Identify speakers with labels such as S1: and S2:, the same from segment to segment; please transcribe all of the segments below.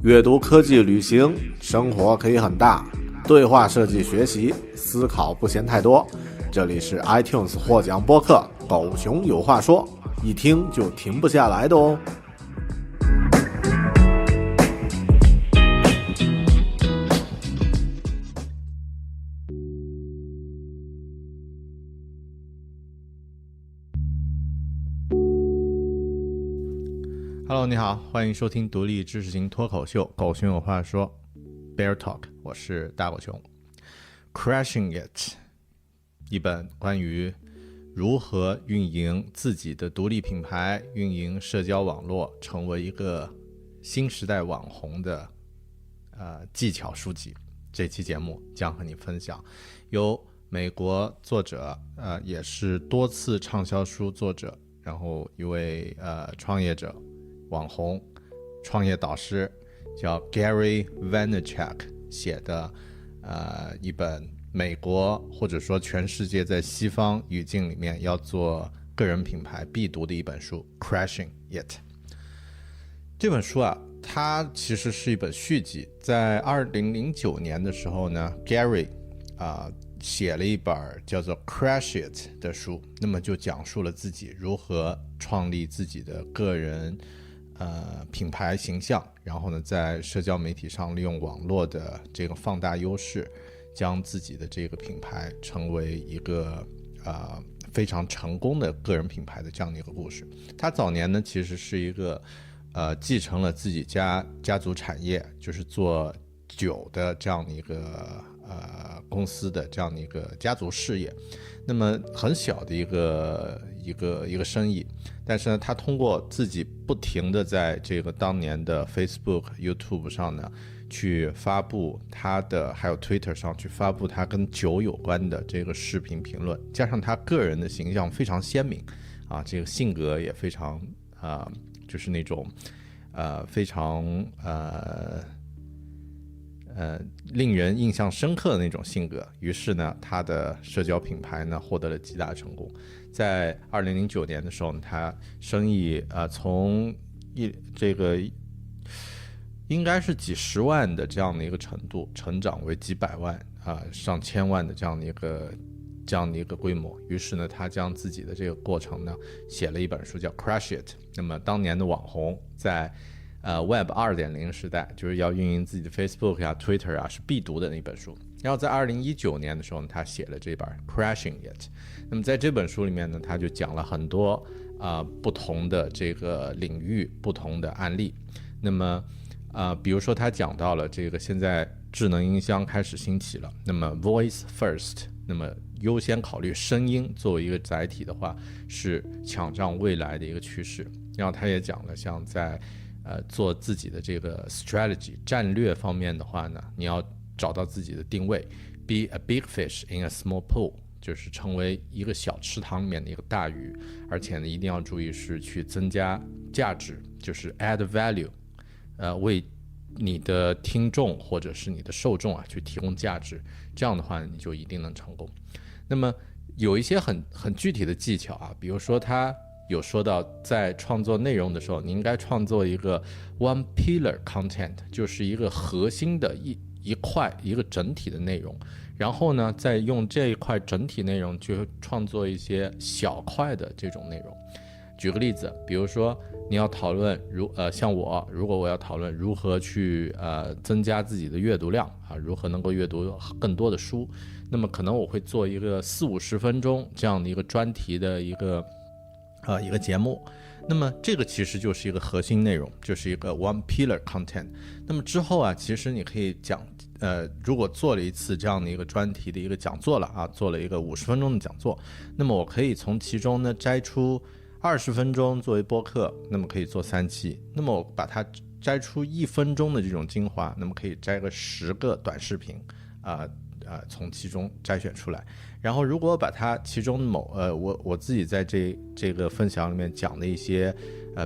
S1: 阅读、科技、旅行，生活可以很大。对话设计学习，思考不嫌太多。这里是 iTunes 获奖播客《狗熊有话说》，一听就停不下来的哦。Hello， 你好，欢迎收听独立知识型脱口秀《狗熊有话说》Bear Talk， 我是大狗熊。Crashing It， 一本关于如何运营自己的独立品牌、运营社交网络，成为一个新时代网红的技巧书籍。这期节目将和你分享，由美国作者也是多次畅销书作者，然后一位创业者、网红、创业导师叫 Gary Vaynerchuk 写的一本美国或者说全世界在西方语境里面要做个人品牌必读的一本书 Crashing It。 这本书它其实是一本续集。在2009年的时候呢， Gary写了一本叫做 Crash It 的书，那么就讲述了自己如何创立自己的个人品牌形象，然后呢在社交媒体上利用网络的这个放大优势，将自己的这个品牌成为一个非常成功的个人品牌的这样的一个故事。他早年呢其实是一个继承了自己家族产业，就是做酒的这样的一个公司的这样的一个家族事业，那么很小的一个生意，但是呢他通过自己不停的在这个当年的 Facebook、YouTube 上呢去发布他的，还有 Twitter 上去发布他跟酒有关的这个视频评论，加上他个人的形象非常鲜明这个性格也非常就是那种非常令人印象深刻的那种性格。于是呢他的社交品牌呢获得了极大成功。在2009年的时候，他生意从这个应该是几十万的这样的一个程度成长为几百万上千万的这样的一个规模。于是呢他将自己的这个过程呢写了一本书叫 Crash It。 那么当年的网红在Web 2.0 时代，就是要运营自己的 Facebook Twitter 是必读的那本书。然后在2019年的时候他写了这本 Crashing It。 那么在这本书里面呢，他就讲了很多不同的这个领域不同的案例。那么比如说他讲到了这个现在智能音箱开始兴起了，那么 Voice First， 那么优先考虑声音作为一个载体的话是抢占未来的一个趋势。然后他也讲了像在做自己的这个 strategy 战略方面的话呢，你要找到自己的定位， be a big fish in a small pool， 就是成为一个小池塘里面的一个大鱼，而且呢一定要注意是去增加价值，就是 add value， 为你的听众或者是你的受众去提供价值，这样的话你就一定能成功。那么有一些很具体的技巧比如说他有说到在创作内容的时候，你应该创作一个 one pillar content， 就是一个核心的一块一个整体的内容，然后呢再用这一块整体内容去创作一些小块的这种内容。举个例子，比如说你要讨论像如果我要讨论如何去增加自己的阅读量如何能够阅读更多的书，那么可能我会做一个40-50分钟这样的一个专题的一个节目。那么这个其实就是一个核心内容，就是一个 one pillar content。 那么之后其实你可以讲如果做了一次这样的一个专题的一个讲座了做了一个50分钟的讲座，那么我可以从其中呢摘出20分钟作为播客，那么可以做3期。那么我把它摘出1分钟的这种精华，那么可以摘个10个短视频从其中摘选出来。然后如果把它其中我自己在这个分享里面讲的一些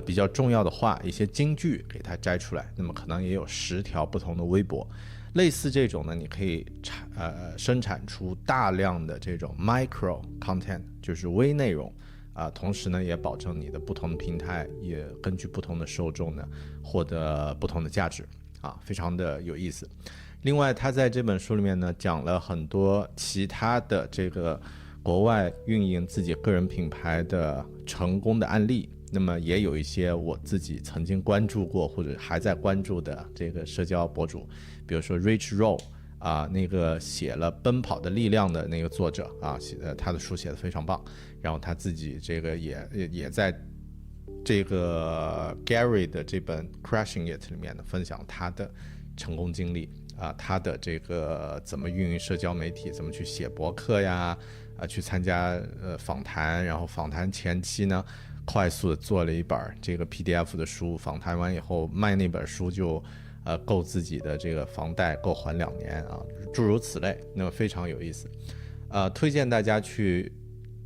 S1: 比较重要的话，一些金句给它摘出来，那么可能也有10条不同的微博。类似这种呢，你可以生产出大量的这种 micro content， 就是微内容同时呢也保证你的不同的平台也根据不同的受众呢获得不同的价值非常的有意思。另外他在这本书里面呢讲了很多其他的这个国外运营自己个人品牌的成功的案例，那么也有一些我自己曾经关注过或者还在关注的这个社交博主，比如说 Rich Roll那个写了《奔跑的力量》的那个作者他的书写得非常棒，然后他自己这个也在这个 Gary 的这本 Crushing It 里面呢分享他的成功经历他的这个怎么运营社交媒体，怎么去写博客呀去参加访谈，然后访谈前期呢快速的做了一本这个 PDF 的书，访谈完以后卖那本书就够自己的这个房贷够还2年诸如此类，那么非常有意思。推荐大家去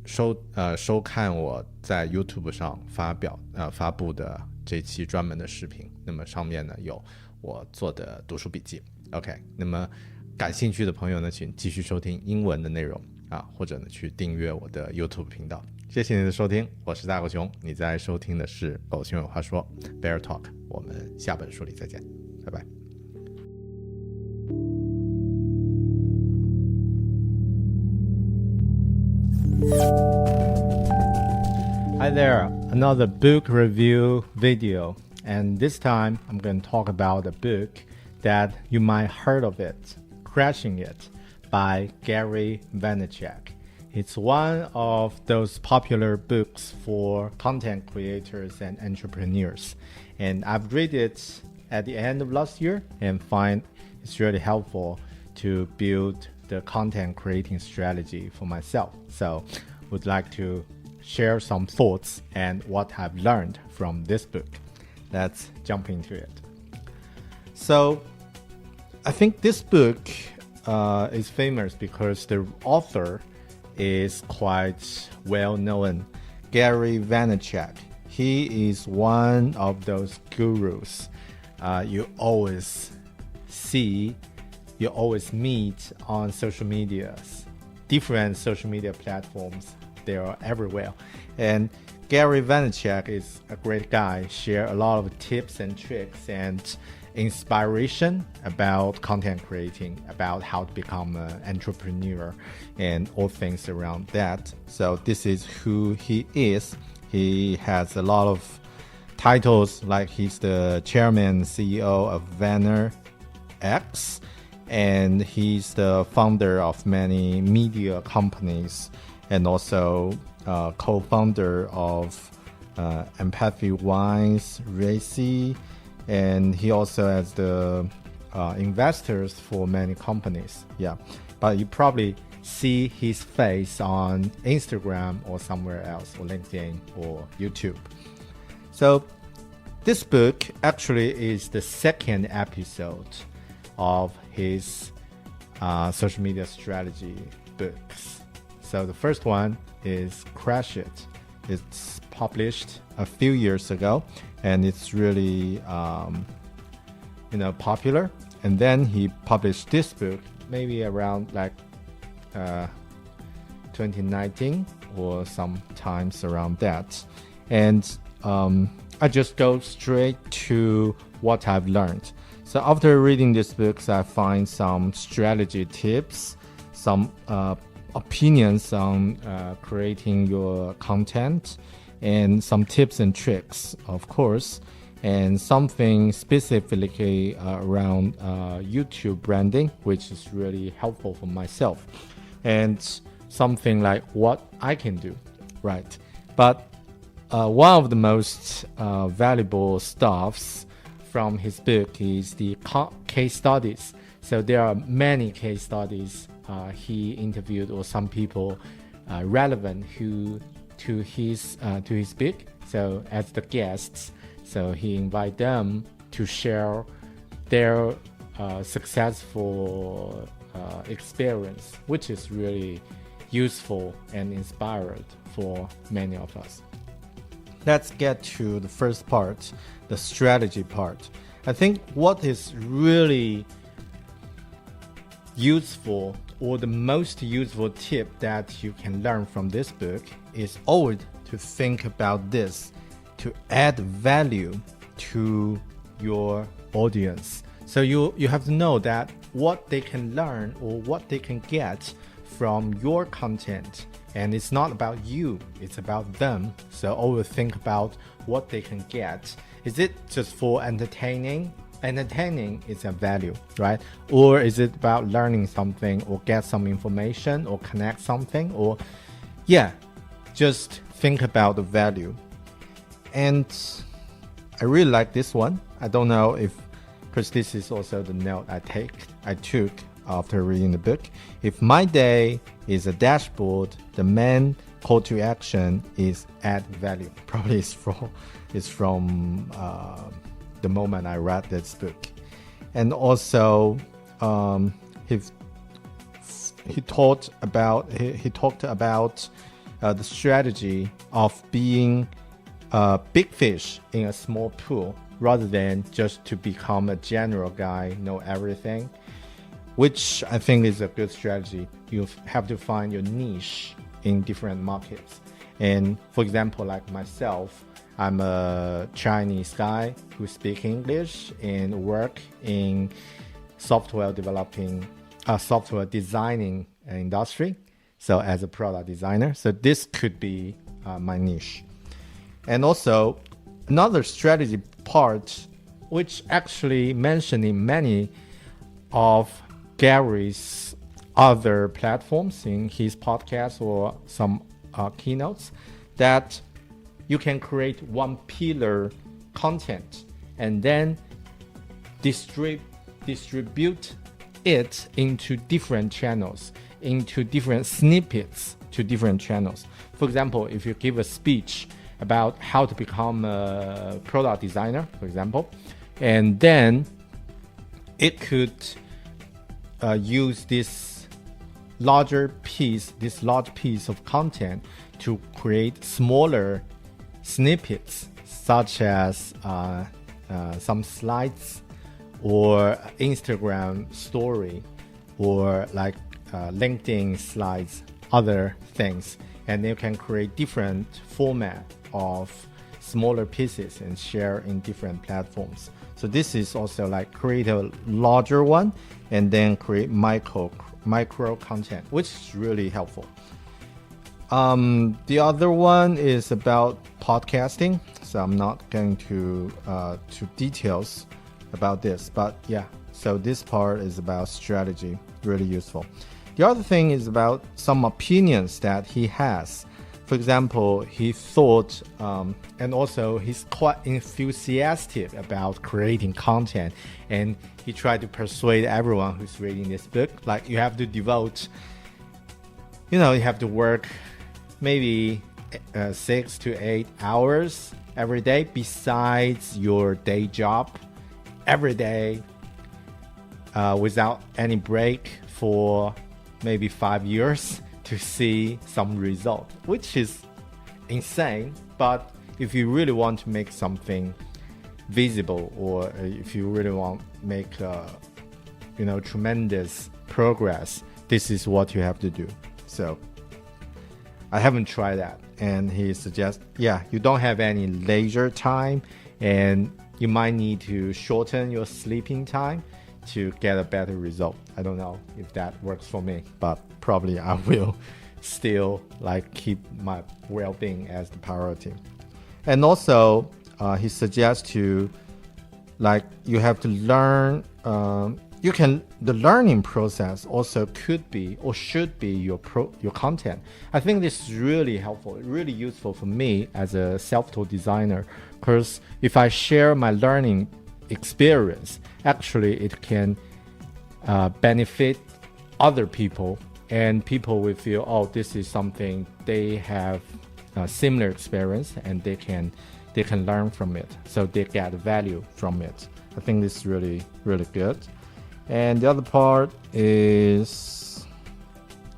S1: 收看我在 YouTube 上发布的这期专门的视频，那么上面呢有我做的读书笔记。OK， 那么感兴趣的朋友呢请继续收听英文的内容或者呢去订阅我的 YouTube 频道。谢谢你的收听，我是大狗熊，你在收听的是狗熊有话说 Bear Talk， 我们下本书里再见，拜拜。Hi there, another book review video, and this time I'm going to talk about a book that you might heard of it, Crushing It by Gary Vaynerchuk. It's one of those popular books for content creators and entrepreneurs, and I've read it at the end of last year and find it's really helpful to build the content creating strategy for myself. So would like to share some thoughts and what I've learned from this book. Let's jump into it. So I think this book is famous because the author is quite well known, Gary Vaynerchuk. He is one of those gurus you always see, you always meet on social medias, different social media platforms. They are everywhere. And Gary Vaynerchuk is a great guy, share a lot of tips and tricks and inspiration about content creating, about how to become an entrepreneur and all things around that. So this is who he is. He has a lot of titles, like he's the chairman, CEO of VaynerX, and he's the founder of many media companies and also co-founder of Empathy Wines, Racy, and he also has the investors for many companies. Yeah, but you probably see his face on Instagram or somewhere else, or LinkedIn or YouTube. So this book actually is the second episode of his social media strategy books. So the first one is Crush It. It's published a few years ago, and it's really popular. And then he published this book maybe around 2019 or sometimes around that. And I just go straight to what I've learned. So after reading these books, I find some strategy tips, some opinions on creating your content, and some tips and tricks, of course, and something specifically around YouTube branding, which is really helpful for myself, and something like what I can do, right? But one of the most valuable stuffs from his book is the case studies. So there are many case studies he interviewed, or some people relevant to his book. So as the guests, so he invite them to share their successful experience, which is really useful and inspired for many of us. Let's get to the first part, the strategy part. I think what is really useful, or the most useful tip that you can learn from this book, is always to think about this, to add value to your audience. So you have to know that what they can learn or what they can get from your content. And it's not about you, it's about them. So always think about what they can get. Is it just for entertaining? Entertaining is a value, right? Or is it about learning something or get some information or connect something? Or just think about the value. And I really like this one. I don't know if, because this is also the note I took after reading the book. If my day is a dashboard, the main call to action is add value. Probably it's from the moment I read this book. And also he talked about the strategy of being a big fish in a small pool rather than just to become a general guy, know everything, which I think is a good strategy. You have to find your niche in different markets. And for example, like myself, I'm a Chinese guy who speaks English and work in software designing industry. So as a product designer, so this could be my niche. And also another strategy part, which actually mentioned in many of Gary's other platforms in his podcast or some keynotes, that you can create one pillar content and then distribute it into different channels, into different snippets to different channels. For example, if you give a speech about how to become a product designer, for example, and then it could use this large piece of content to create smaller snippets, such as some slides or Instagram story or like LinkedIn slides, other things, and you can create different format of smaller pieces and share in different platforms. So this is also like create a larger one and then create micro content, which is really helpful. The other one is about podcasting, so I'm not going to details about this, but yeah, so this part is about strategy, really useful. The other thing is about some opinions that he has. For example, he thought, and also he's quite enthusiastic about creating content, and he tried to persuade everyone who's reading this book, like you have to devote, you have to work maybe 6 to 8 hours every day besides your day job, every day without any break for maybe 5 years to see some result, which is insane. But if you really want to make something visible, or if you really want to make tremendous progress, this is what you have to do. So I haven't tried that, and he suggests, you don't have any leisure time, and you might need to shorten your sleeping time to get a better result. I don't know if that works for me, but probably I will still keep my well-being as the priority. And also he suggests to you have to learn, the learning process also could be or should be your content. I think this is really helpful, really useful for me as a self-taught designer, because if I share my learning experience, actually it can benefit other people, and people will feel, this is something they have a similar experience and they can learn from it, so they get value from it. I think this is really, really good. And the other part is,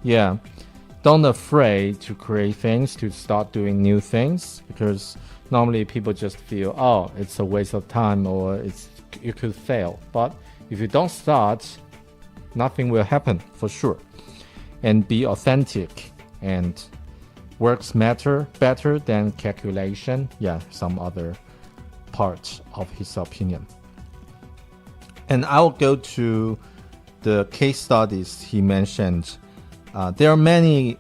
S1: don't afraid to create things, to start doing new things, because normally people just feel, it's a waste of time or you could fail. But if you don't start, nothing will happen for sure. And be authentic, and works matter better than calculation. Some other parts of his opinion.
S2: And I'll go to the case studies he mentioned. There are many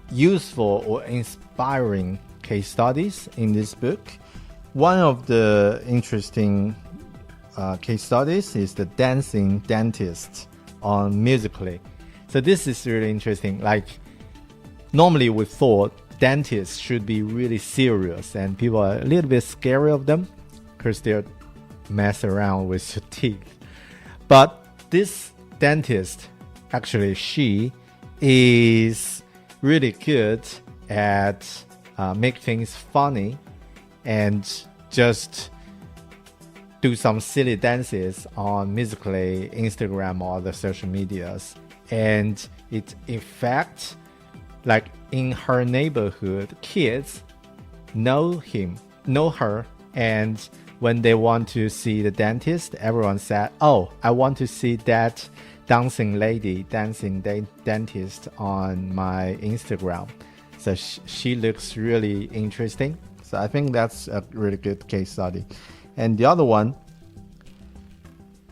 S2: useful or inspiring case studies in this book. One of the interesting case studies is the dancing dentist on Musical.ly. So this is really interesting. Like, normally we thought dentists should be really serious and people are a little bit scary of them because they're mess around with your teeth. But this dentist, actually she is really good at make things funny and just do some silly dances on Musical.ly, Instagram, or other social medias. And it, in fact, like in her neighborhood, kids know her, and when they want to see the dentist, everyone said, "Oh, I want to see that dancing dentist on my Instagram." So she looks really interesting. So I think that's a really good case study. And the other one,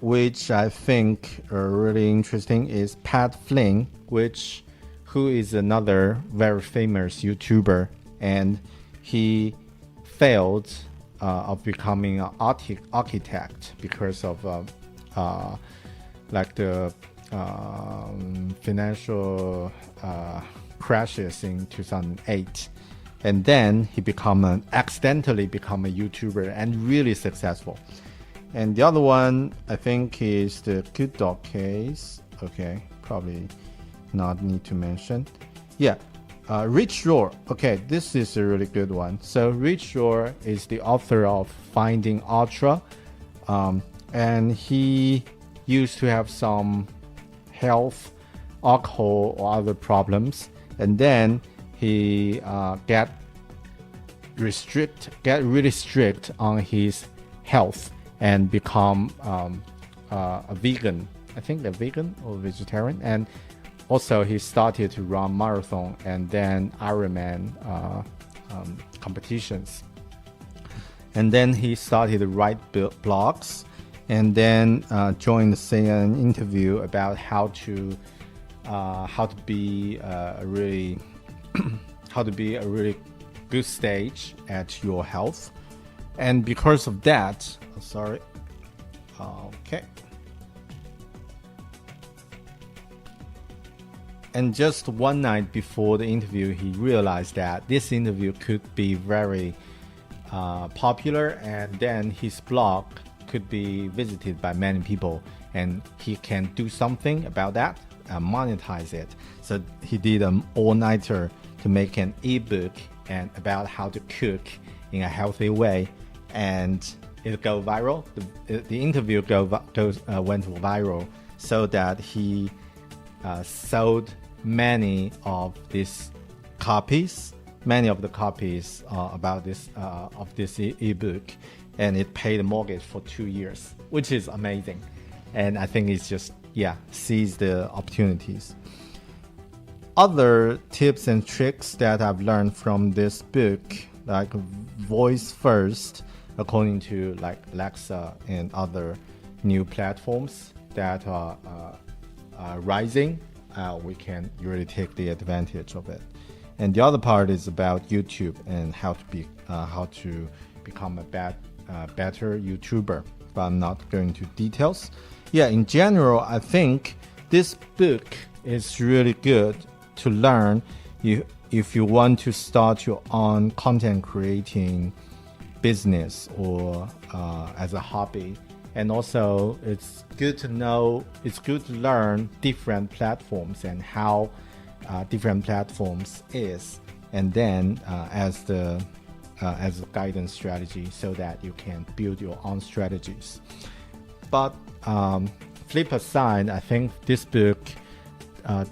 S2: which I think are really interesting, is Pat Flynn, who is another very famous YouTuber, and he failed of becoming an architect because of like the financial crashes in 2008. And then he accidentally become a YouTuber and really successful. And the other one, I think, is the Good Dog case. Okay, probably not need to mention. Yeah, Rich Rohr. Okay, this is a really good one. So Rich Rohr is the author of Finding Ultra. And he used to have some health, alcohol, or other problems. And then he get really strict on his health and become a vegan. I think a vegan or vegetarian. And also he started to run marathon and then Ironman competitions. And then he started to write blogs, and then joined the CNN interview about how to be a really good stage at your health. And because of that, okay. And just one night before the interview, he realized that this interview could be very popular, and then his blog could be visited by many people, and he can do something about that and monetize it. So he did an all-nighter to make an ebook and about how to cook in a healthy way, and it go viral. The interview went viral, so that he sold many of the copies about this of this ebook, and it paid a mortgage for 2 years, which is amazing. And I think it's just seize the opportunities. Other tips and tricks that I've learned from this book, like voice first, according to like Alexa and other new platforms that are rising, we can really take the advantage of it. And the other part is about YouTube and how to become a better YouTuber, but I'm not going into details. In general, I think this book is really good to learn if you want to start your own content creating business or as a hobby. And also it's good to learn different platforms and how different platforms is, and then as a guidance strategy, so that you can build your own strategies. But flip aside, I think this book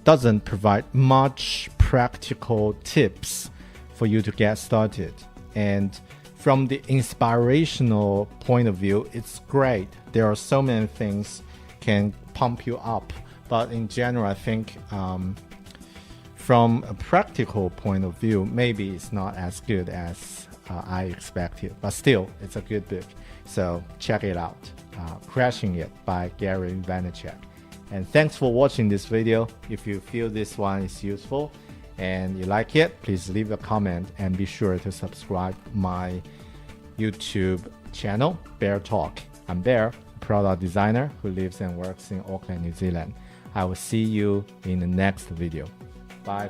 S2: doesn't provide much practical tips for you to get started. And from the inspirational point of view, it's great. There are so many things can pump you up. But in general, I think from a practical point of view, maybe it's not as good as I expected. But still, it's a good book. So check it out. Crashing It by Gary Vaynerchuk. And thanks for watching this video. If you feel this one is useful and you like it, please leave a comment and be sure to subscribe my YouTube channel, Bear Talk. I'm Bear, a product designer who lives and works in Auckland, New Zealand. I will see you in the next video. Bye.